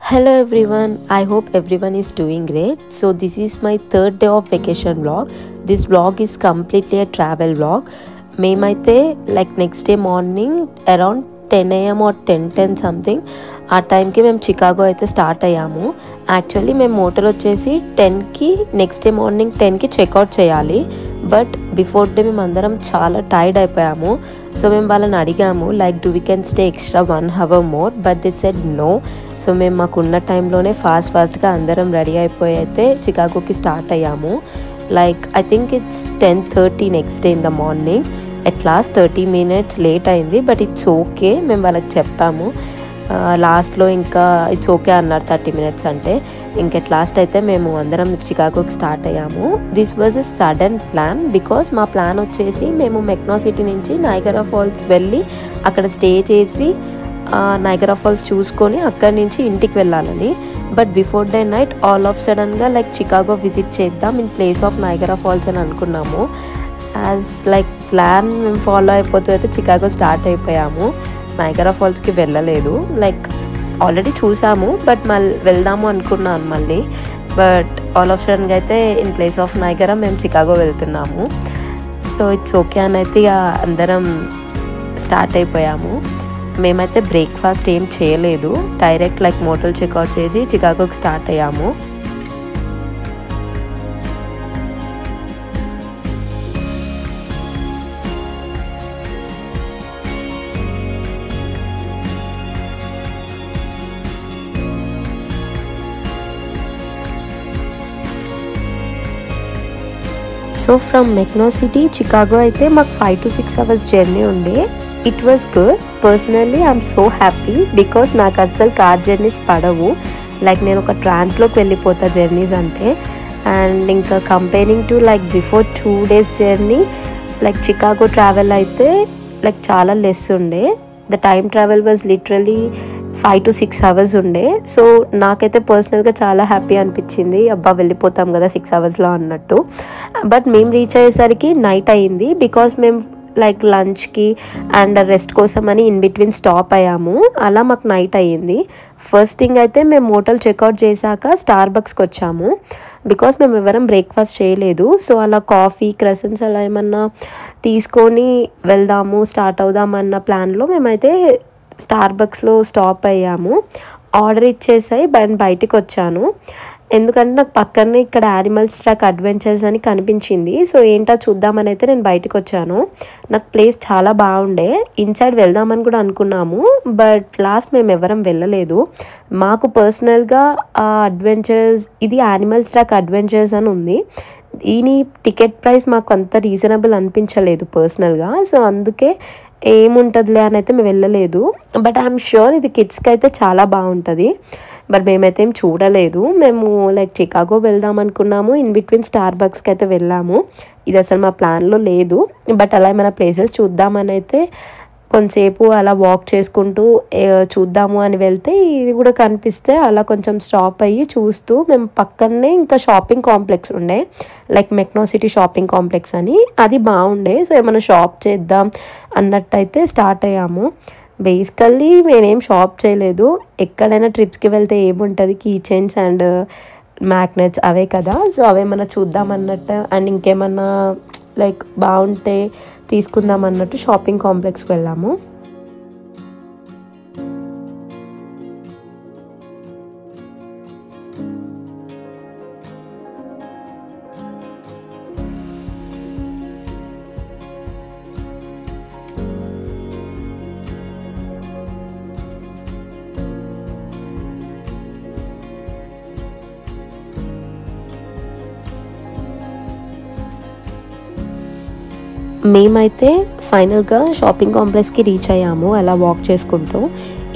Hello everyone, I hope everyone is doing great. So this is my third day of vacation vlog. This vlog is completely a travel vlog. మేమైతే next day morning around 10 AM or 10 something ఆ టైంకి మేము Chicago అయితే start అయ్యాము. Actually మేము motor వచ్చేసి 10కి next day morning 10కి చెక్అవుట్ చేయాలి. బట్ బిఫోర్ డే మేము అందరం చాలా టైర్డ్ అయిపోయాము. సో మేము వాళ్ళని అడిగాము do we can stay extra 1 hour more, but they said no. So మేము మాకున్న టైంలోనే ఫాస్ట్గా అందరం రెడీ అయిపోయి అయితే చికాగోకి స్టార్ట్ అయ్యాము. I think it's 10:30 next day in the morning. At last 30 minutes late అయింది, బట్ ఇట్స్ ఓకే. మేము వాళ్ళకి చెప్పాము. లాస్ట్లో ఇంకా ఇట్స్ ఓకే అన్నారు 30 minutes అంటే. ఇంకెట్ లాస్ట్ అయితే మేము అందరం చికాగోకి స్టార్ట్ అయ్యాము. This was a sudden plan because మా ప్లాన్ వచ్చేసి మేము మెక్నో సిటీ నుంచి నైగరా ఫాల్స్ వెళ్ళి అక్కడ స్టే చేసి నైగరా ఫాల్స్ చూసుకొని అక్కడి నుంచి ఇంటికి వెళ్ళాలని. But before day night all of సడన్గా చికాగో విజిట్ చేద్దాం in place of Niagara falls అని అనుకున్నాము. యాజ్ ప్లాన్ మేము ఫాలో అయిపోతూ అయితే చికాగో స్టార్ట్ అయిపోయాము. నైగరా ఫాల్స్కి వెళ్ళలేదు, ఆల్రెడీ చూసాము, బట్ మళ్ళీ వెళ్దాము అనుకున్నాను మళ్ళీ. బట్ ఆల్ ఆఫ్ సడన్గా అయితే ఇన్ ప్లేస్ ఆఫ్ నైగరా మేము చికాగో వెళ్తున్నాము. సో ఇట్స్ ఓకే అని అయితే ఇక అందరం స్టార్ట్ అయిపోయాము. మేమైతే బ్రేక్ఫాస్ట్ ఏం చేయలేదు, డైరెక్ట్ మోటల్ చెక్అవుట్ చేసి చికాగోకి స్టార్ట్ అయ్యాము. సో ఫ్రమ్ మెక్నో సిటీ చికాగో అయితే మాకు 5 to 6 hours జర్నీ ఉండే. It was good. Personally I'm so happy because నాకు అస్సలు కార్ జర్నీస్ పడవు. నేను ఒక ట్రాన్స్లోకి వెళ్ళిపోతా జర్నీస్ అంటే. అండ్ ఇంకా comparing to before 2 days journey Chicago travel అయితే చాలా లెస్ ఉండే. The time travel was literally 5 to 6 hours ఉండే. సో నాకైతే పర్సనల్గా చాలా హ్యాపీ అనిపించింది. అబ్బా వెళ్ళిపోతాం కదా 6 hours అన్నట్టు. బట్ మేము రీచ్ అయ్యేసరికి నైట్ అయింది బికాస్ మేము లంచ్కి అండ్ రెస్ట్ కోసం అని ఇన్ బిట్వీన్ స్టాప్ అయ్యాము. అలా మాకు నైట్ అయ్యింది. ఫస్ట్ థింగ్ అయితే మేము హోటల్ చెక్అవుట్ చేశాక స్టార్ బక్స్కి వచ్చాము బికాస్ మేము ఎవరం బ్రేక్ఫాస్ట్ చేయలేదు. సో అలా కాఫీ క్రసెంట్స్ అలా ఏమన్నా తీసుకొని వెళ్దాము స్టార్ట్ అవుదామన్న ప్లాన్లో మేమైతే స్టార్ బక్స్లో స్టాప్ అయ్యాము. ఆర్డర్ ఇచ్చేసాయి బయటికి వచ్చాను. ఎందుకంటే నాకు పక్కనే ఇక్కడ యానిమల్స్ ట్రాక్ అడ్వెంచర్స్ అని కనిపించింది. సో ఏంటో చూద్దామని అయితే నేను బయటకు వచ్చాను. నాకు ప్లేస్ చాలా బాగుండే. ఇన్సైడ్ వెళ్దామని కూడా అనుకున్నాము, బట్ లాస్ట్ మేము ఎవరం వెళ్ళలేదు. మాకు పర్సనల్గా అడ్వెంచర్స్ ఇది యానిమల్స్ ట్రాక్ అడ్వెంచర్స్ అని ఉంది. దీని టికెట్ ప్రైస్ మాకు అంత రీజనబుల్ అనిపించలేదు పర్సనల్గా. సో అందుకే ఏముంటుందిలే అని అయితే మేము వెళ్ళలేదు. బట్ ఐఎమ్ ష్యూర్ ఇది కిడ్స్కి అయితే చాలా బాగుంటుంది. బట్ మేమైతే ఏం చూడలేదు. మేము చికాగో వెళ్దాం అనుకున్నాము. ఇన్ బిట్వీన్ స్టార్ బక్స్కి అయితే వెళ్ళాము. ఇది అసలు మా ప్లాన్లో లేదు. బట్ అలా ఏమైనా ప్లేసెస్ చూద్దామని అయితే కొంతసేపు అలా వాక్ చేసుకుంటూ చూద్దాము అని వెళ్తే ఇది కూడా కనిపిస్తే అలా కొంచెం స్టాప్ అయ్యి చూస్తూ మేము పక్కనే ఇంకా షాపింగ్ కాంప్లెక్స్ ఉండే మెక్నో సిటీ షాపింగ్ కాంప్లెక్స్ అని, అది బాగుండే. సో ఏమైనా షాప్ చేద్దాం అన్నట్టయితే స్టార్ట్ అయ్యాము. బేసికల్లీ నేనేం షాప్ చేయలేదు. ఎక్కడైనా ట్రిప్స్కి వెళ్తే ఏముంటుంది, కీ చైన్స్ అండ్ మ్యాగ్నెట్స్ అవే కదా. సో అవేమన్నా చూద్దాం అన్నట్టు అండ్ ఇంకేమన్నా బాగుంటే తీసుకుందాం అన్నట్టు షాపింగ్ కాంప్లెక్స్కి వెళ్ళాము. మేమైతే ఫైనల్గా షాపింగ్ కాంప్లెక్స్కి రీచ్ అయ్యాము అలా వాక్ చేసుకుంటూ.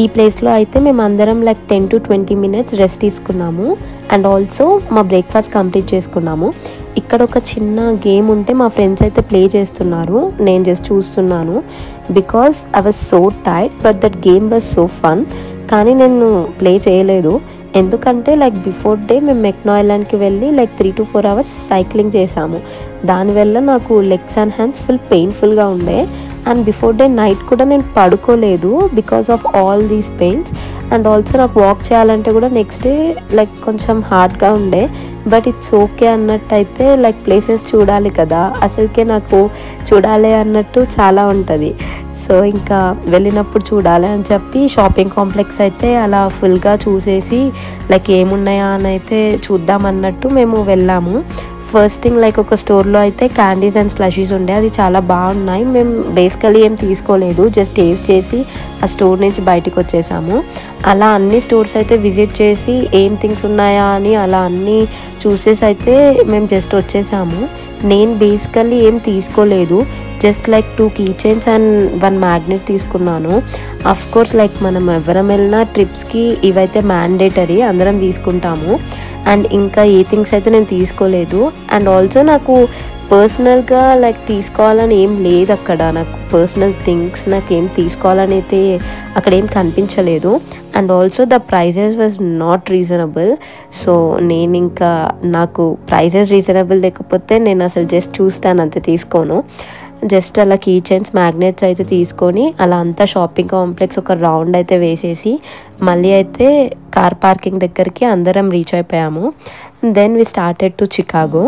ఈ ప్లేస్లో అయితే మేము అందరం 10 to 20 minutes రెస్ట్ తీసుకున్నాము అండ్ ఆల్సో మా బ్రేక్ఫాస్ట్ కంప్లీట్ చేసుకున్నాము. ఇక్కడ ఒక చిన్న గేమ్ ఉంటే మా ఫ్రెండ్స్ అయితే ప్లే చేస్తున్నారు. నేను జస్ట్ చూస్తున్నాను because I was so tired, but that game was so fun. కానీ నేను ప్లే చేయలేదు ఎందుకంటే లైక్ బిఫోర్ డే మేము మెక్నో ఐలాండ్కి వెళ్ళి లైక్ 3 to 4 hours సైక్లింగ్ చేసాము. దానివల్ల నాకు లెగ్స్ అండ్ హ్యాండ్స్ ఫుల్ పెయిన్ఫుల్గా ఉండే. అండ్ బిఫోర్ డే నైట్ కూడా నేను పడుకోలేదు because of all these pains. And also నాకు వాక్ చేయాలంటే కూడా నెక్స్ట్ డే లైక్ కొంచెం హార్డ్గా ఉండే. బట్ ఇట్స్ ఓకే అన్నట్టు అయితే లైక్ ప్లేసెస్ చూడాలి కదా, అసలుకే నాకు చూడాలి అన్నట్టు చాలా ఉంటుంది. సో ఇంకా వెళ్ళినప్పుడు చూడాలి అని చెప్పి షాపింగ్ కాంప్లెక్స్ అయితే అలా ఫుల్గా చూసేసి లైక్ ఏమున్నాయా అని అయితే చూద్దాం అన్నట్టు మేము వెళ్ళాము. ఫస్ట్ థింగ్ లైక్ ఒక స్టోర్లో అయితే క్యాండీస్ అండ్ స్లషీస్ ఉండే, అది చాలా బాగున్నాయి. మేము బేసికలీ ఏం తీసుకోలేదు, జస్ట్ టేస్ట్ చేసి ఆ స్టోర్ నుంచి బయటకు వచ్చేసాము. అలా అన్ని స్టోర్స్ అయితే విజిట్ చేసి ఏం థింగ్స్ ఉన్నాయా అని అలా అన్నీ చూసేసి అయితే మేము జస్ట్ వచ్చేసాము. నేను బేసికలీ ఏం తీసుకోలేదు, just like 2 key chains and 1 magnet తీసుకున్నాను. అఫ్ కోర్స్ లైక్ మనం ఎవరం వెళ్ళినా ట్రిప్స్కి ఇవైతే మ్యాండేటరీ, అందరం తీసుకుంటాము. అండ్ ఇంకా ఏ థింగ్స్ అయితే నేను తీసుకోలేదు. అండ్ ఆల్సో నాకు పర్సనల్గా లైక్ తీసుకోవాలని ఏం లేదు అక్కడ, నాకు పర్సనల్ థింగ్స్ నాకు ఏం తీసుకోవాలని అయితే అక్కడ ఏం కనిపించలేదు. And also the prices was not reasonable. So నేను ఇంకా నాకు ప్రైజెస్ రీజనబుల్ లేకపోతే నేను అసలు జస్ట్ చూస్తాను అంతే, తీసుకోను. జస్ట్ అలా కీ చైన్స్ మ్యాగ్నెట్స్ అయితే తీసుకొని అలా అంతా షాపింగ్ కాంప్లెక్స్ ఒక రౌండ్ అయితే వేసేసి మళ్ళీ అయితే కార్ పార్కింగ్ దగ్గరికి అందరం రీచ్ అయిపోయాము. Then we started to Chicago.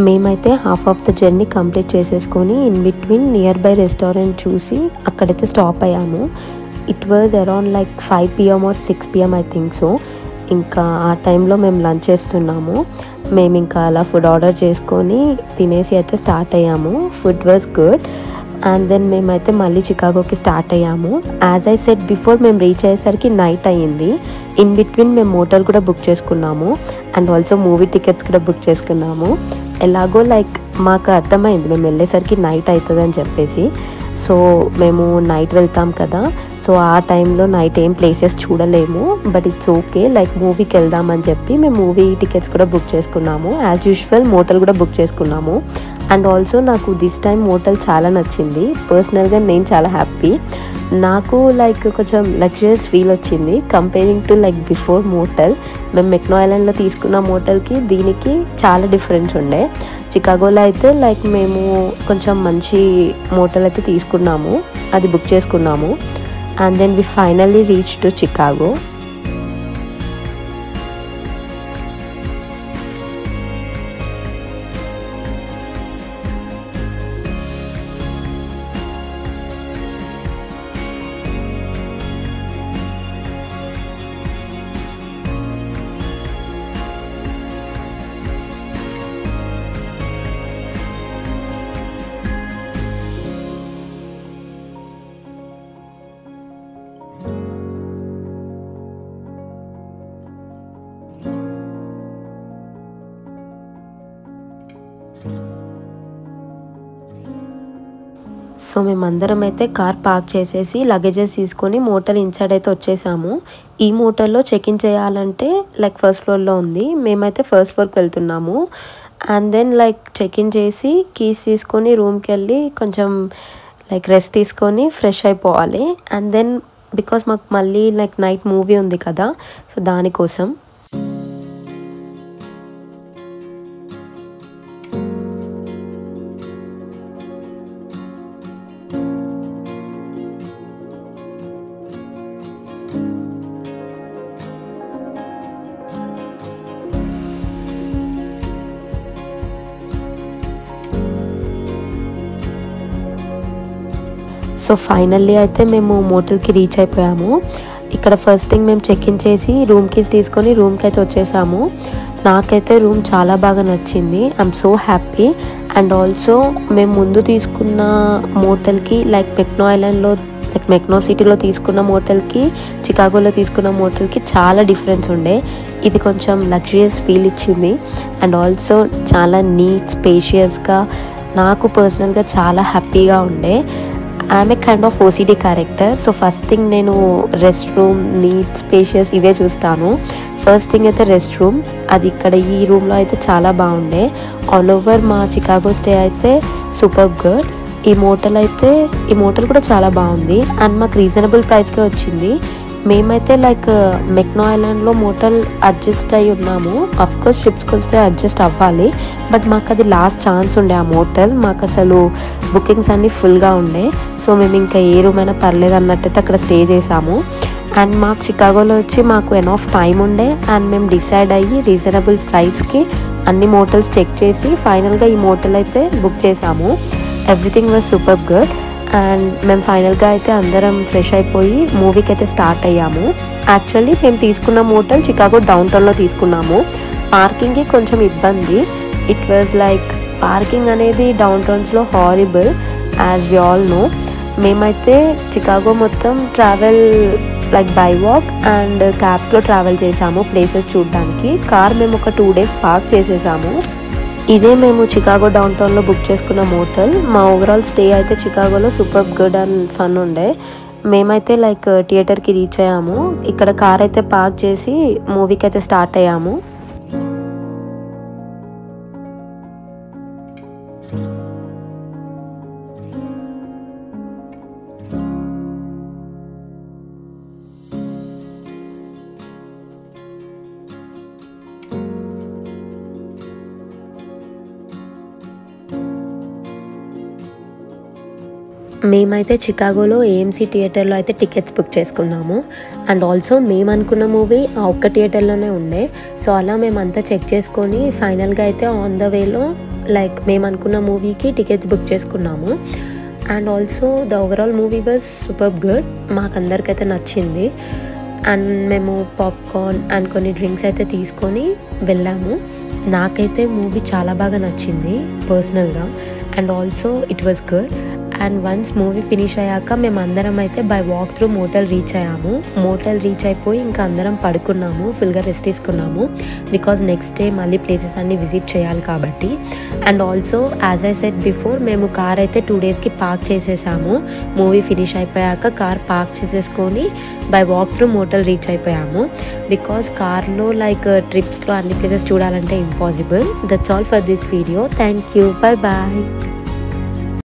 మేమైతే half of the journey complete చేసేసుకొని in between nearby restaurant చూసి అక్కడైతే స్టాప్ అయ్యాము. It was around like 5 PM or 6 PM I think so. ఇంకా ఆ టైంలో మేము లంచ్ చేస్తున్నాము. మేము ఇంకా అలా ఫుడ్ ఆర్డర్ చేసుకొని తినేసి అయితే స్టార్ట్ అయ్యాము. Food was good. And then మేమైతే మళ్ళీ చికాగోకి స్టార్ట్ అయ్యాము. యాజ్ ఐ సెడ్ బిఫోర్ మేము రీచ్ అయ్యేసరికి నైట్ అయ్యింది. ఇన్ బిట్వీన్ మేము మోటల్ కూడా బుక్ చేసుకున్నాము అండ్ ఆల్సో మూవీ టికెట్స్ కూడా బుక్ చేసుకున్నాము. ఎలాగో లైక్ మాకు అర్థమైంది మేము వెళ్ళేసరికి నైట్ అవుతుంది అని చెప్పేసి. సో మేము నైట్ వెళ్తాం కదా, సో ఆ టైంలో నైట్ ఏం ప్లేసెస్ చూడలేము. బట్ ఇట్స్ ఓకే, లైక్ మూవీకి వెళ్దామని చెప్పి మేము మూవీ టికెట్స్ కూడా బుక్ చేసుకున్నాము. యాజ్ యూజువల్ మోటల్ కూడా బుక్ చేసుకున్నాము. అండ్ ఆల్సో నాకు దిస్ టైం మోటల్ చాలా నచ్చింది. పర్సనల్గా నేను చాలా హ్యాపీ. నాకు లైక్ కొంచెం లగ్జరియస్ ఫీల్ వచ్చింది comparing to like before motel. మేము మెక్నో ఐలాండ్లో తీసుకున్న మోటల్కి దీనికి చాలా డిఫరెన్స్ ఉండే. చికాగోలో అయితే లైక్ మేము కొంచెం మంచి మోటల్ అయితే తీసుకున్నాము, అది బుక్ చేసుకున్నాము. And then we finally reach to Chicago. So మేమందరం అయితే కార్ పార్క్ చేసేసి లగేజెస్ తీసుకొని మోటల్ ఇన్సైడ్ అయితే వచ్చేసాము. ఈ మోటల్లో చెక్ ఇన్ చేయాలంటే లైక్ ఫస్ట్ ఫ్లోర్లో ఉంది, మేమైతే ఫస్ట్ ఫ్లోర్కి వెళ్తున్నాము. And then like check in చేసి కీస్ తీసుకొని రూమ్కి వెళ్ళి కొంచెం లైక్ రెస్ట్ తీసుకొని ఫ్రెష్ అయిపోవాలి. అండ్ దెన్ బికాస్ మాకు మళ్ళీ లైక్ నైట్ మూవీ ఉంది కదా, సో దానికోసం. సో ఫైనల్లీ అయితే మేము మోటల్కి రీచ్ అయిపోయాము. ఇక్కడ ఫస్ట్ థింగ్ మేము చెక్ ఇన్ చేసి రూమ్ కీస్ తీసుకొని రూమ్కి అయితే వచ్చేసాము. నాకైతే రూమ్ చాలా బాగా నచ్చింది. I'm so happy. And also మేము ముందు తీసుకున్న మోటల్కి లైక్ మెక్నో ఐలాండ్లో లైక్ మెక్నో సిటీలో తీసుకున్న మోటల్కి చికాగోలో తీసుకున్న మోటల్కి చాలా డిఫరెన్స్ ఉండే. ఇది కొంచెం లగ్జరియస్ ఫీల్ ఇచ్చింది అండ్ ఆల్సో చాలా నీట్ స్పేషియస్గా నాకు పర్సనల్గా చాలా హ్యాపీగా ఉండే. I'm a kind of OCD character. So first thing నేను రెస్ట్ రూమ్ నీట్ స్పేషియస్ ఇవే చూస్తాను. ఫస్ట్ థింగ్ అయితే రెస్ట్ రూమ్, అది ఇక్కడ ఈ రూమ్లో అయితే చాలా బాగుండే. ఆల్ ఓవర్ మా చికాగో స్టే అయితే సూపర్ గుడ్. ఈ మోటల్ కూడా చాలా బాగుంది అండ్ మాకు రీజనబుల్ ప్రైస్కే వచ్చింది. మేమైతే లైక్ మెక్నో ఐలాండ్లో మోటల్ అడ్జస్ట్ అయి ఉన్నాము. అఫ్కోర్స్ ట్రిప్స్కి వస్తే అడ్జస్ట్ అవ్వాలి, బట్ మాకు అది లాస్ట్ ఛాన్స్ ఉండే ఆ మోటల్. మాకు అసలు బుకింగ్స్ అన్నీ ఫుల్గా ఉండే. సో మేము ఇంకా ఏ రూమ్ అయినా పర్లేదు అన్నట్టయితే అక్కడ స్టే చేసాము. అండ్ మాకు చికాగోలో వచ్చి మాకు ఎనఫ్ టైం ఉండే అండ్ మేము డిసైడ్ అయ్యి రీజనబుల్ ప్రైస్కి అన్ని మోటల్స్ చెక్ చేసి ఫైనల్గా ఈ మోటల్ అయితే బుక్ చేసాము. Everything was super good and మేము ఫైనల్గా అయితే అందరం ఫ్రెష్ అయిపోయి మూవీకి అయితే స్టార్ట్ అయ్యాము. యాక్చువల్లీ మేము తీసుకున్న మోటల్ చికాగో డౌన్ టౌన్లో తీసుకున్నాము. పార్కింగ్కి కొంచెం ఇబ్బంది. ఇట్ వాజ్ లైక్ పార్కింగ్ అనేది డౌన్ టౌన్స్లో horrible as we all know. మేమైతే చికాగో మొత్తం travel like by walk and క్యాబ్స్లో ట్రావెల్ చేసాము ప్లేసెస్ చూడడానికి. కార్ మేము ఒక 2 days పార్క్ చేసేసాము. ఇదే మేము చికాగో డౌన్ టౌన్లో బుక్ చేసుకున్న మోటల్. మా ఓవరాల్ స్టే అయితే చికాగోలో సూపర్ గుడ్ అండ్ ఫన్ ఉండే. మేమైతే లైక్ థియేటర్కి రీచ్ అయ్యాము. ఇక్కడ కార్ అయితే పార్క్ చేసి మూవీకి అయితే స్టార్ట్ అయ్యాము. మేమైతే చికాగోలో ఏఎంసీ థియేటర్లో అయితే టికెట్స్ బుక్ చేసుకున్నాము అండ్ ఆల్సో మేము అనుకున్న మూవీ ఆ ఒక్క థియేటర్లోనే ఉండే. సో అలా మేమంతా చెక్ చేసుకొని ఫైనల్గా అయితే ఆన్ ద వేలో లైక్ మేము అనుకున్న మూవీకి టికెట్స్ బుక్ చేసుకున్నాము. And also the overall movie was super good. మాకందరికైతే నచ్చింది అండ్ మేము పాప్కార్న్ అండ్ కొన్ని డ్రింక్స్ అయితే తీసుకొని వెళ్ళాము. నాకైతే మూవీ చాలా బాగా నచ్చింది పర్సనల్గా and also it was good. And once movie finish అయ్యాక మేము అందరం అయితే by walk through motel reach అయ్యాము. మోటల్ రీచ్ అయిపోయి ఇంకా అందరం పడుకున్నాము, ఫుల్గా రెస్ట్ తీసుకున్నాము బికాజ్ నెక్స్ట్ డే మళ్ళీ ప్లేసెస్ అన్నీ విజిట్ చేయాలి కాబట్టి. And also as I said before మేము కార్ అయితే 2 daysకి పార్క్ చేసేసాము. మూవీ ఫినిష్ అయిపోయాక కార్ పార్క్ చేసేసుకొని by walk through motel reach అయిపోయాము బికాజ్ కార్లో లైక్ ట్రిప్స్లో అన్ని ప్లేసెస్ చూడాలంటే impossible. That's all for this video. Thank you. Bye bye.